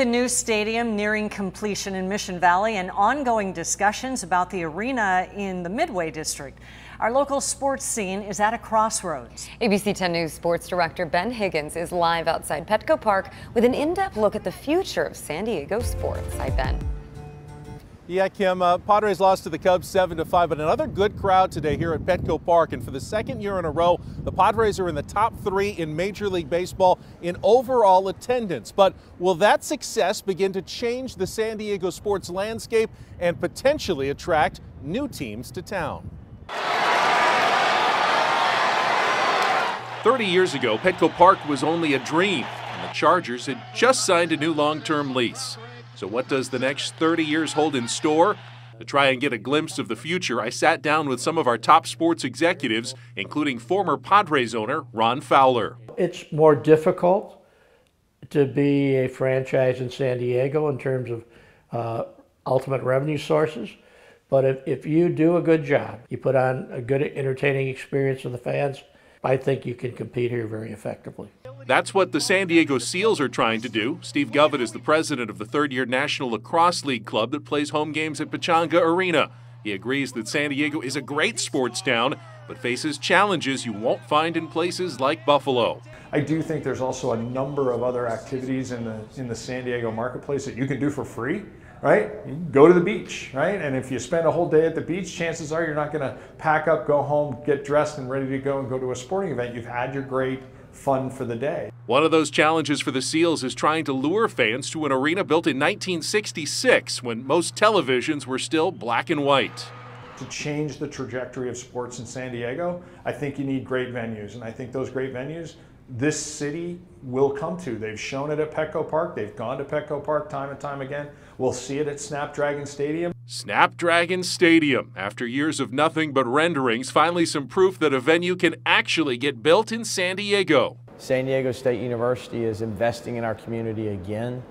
The new stadium nearing completion in Mission Valley and ongoing discussions about the arena in the Midway District. Our local sports scene is at a crossroads. ABC 10 News Sports Director Ben Higgins is live outside Petco Park with an in-depth look at the future of San Diego sports. Hi, Ben. Yeah, Kim, Padres lost to the Cubs 7-5, but another good crowd today here at Petco Park. And for the second year in a row, the Padres are in the top 3 in Major League Baseball in overall attendance. But will that success begin to change the San Diego sports landscape and potentially attract new teams to town? 30 years ago, Petco Park was only a dream, and the Chargers had just signed a new long-term lease. So what does the next 30 years hold in store? To try and get a glimpse of the future, I sat down with some of our top sports executives, including former Padres owner Ron Fowler. It's more difficult to be a franchise in San Diego in terms of ultimate revenue sources. But if you do a good job, you put on a good entertaining experience for the fans, I think you can compete here very effectively. That's what the San Diego Seals are trying to do. Steve Govett is the president of the third-year National Lacrosse League club that plays home games at Pechanga Arena. He agrees that San Diego is a great sports town, but faces challenges you won't find in places like Buffalo. I do think there's also a number of other activities in the San Diego marketplace that you can do for free. Right? You can go to the beach, right? And if you spend a whole day at the beach, chances are you're not going to pack up, go home, get dressed and ready to go and go to a sporting event. You've had your great fun for the day. One of those challenges for the Seals is trying to lure fans to an arena built in 1966 when most televisions were still black and white. To change the trajectory of sports in San Diego, I think you need great venues. And I think those great venues, this city will come to. They've shown it at Petco Park. They've gone to Petco Park time and time again. We'll see it at Snapdragon Stadium. Snapdragon Stadium. After years of nothing but renderings, finally some proof that a venue can actually get built in San Diego. San Diego State University is investing in our community again,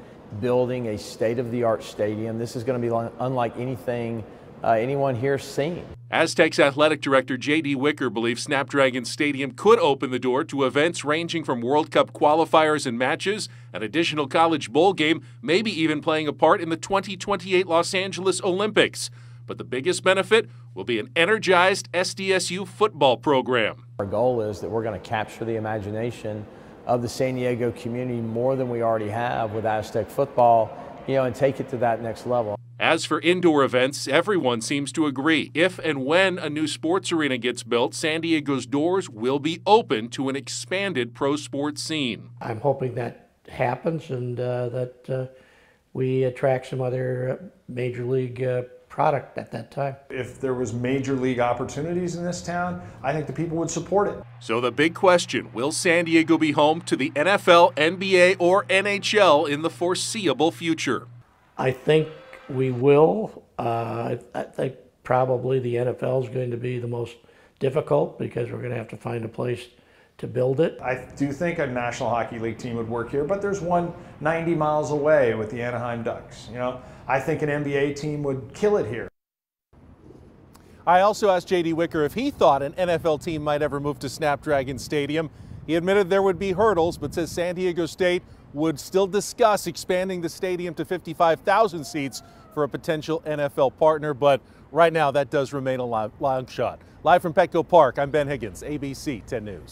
building a state-of-the-art stadium. This is going to be unlike anything anyone here's seen. Aztecs athletic director J.D. Wicker believes Snapdragon Stadium could open the door to events ranging from World Cup qualifiers and matches, an additional college bowl game, maybe even playing a part in the 2028 Los Angeles Olympics. But the biggest benefit will be an energized SDSU football program. Our goal is that we're going to capture the imagination of the San Diego community more than we already have with Aztec football, and take it to that next level. As for indoor events, everyone seems to agree. If and when a new sports arena gets built, San Diego's doors will be open to an expanded pro sports scene. I'm hoping that happens and that we attract some other major league product at that time. If there was major league opportunities in this town, I think the people would support it. So the big question, will San Diego be home to the NFL, NBA, or NHL in the foreseeable future? I think we will. I think probably the NFL is going to be the most difficult because we're going to have to find a place to build it. I do think a National Hockey League team would work here, but there's one 90 miles away with the Anaheim Ducks. I think an NBA team would kill it here. I also asked J.D. Wicker if he thought an NFL team might ever move to Snapdragon Stadium. He admitted there would be hurdles, but says San Diego State would still discuss expanding the stadium to 55,000 seats for a potential NFL partner, but right now that does remain a long shot. Live from Petco Park, I'm Ben Higgins, ABC 10 News.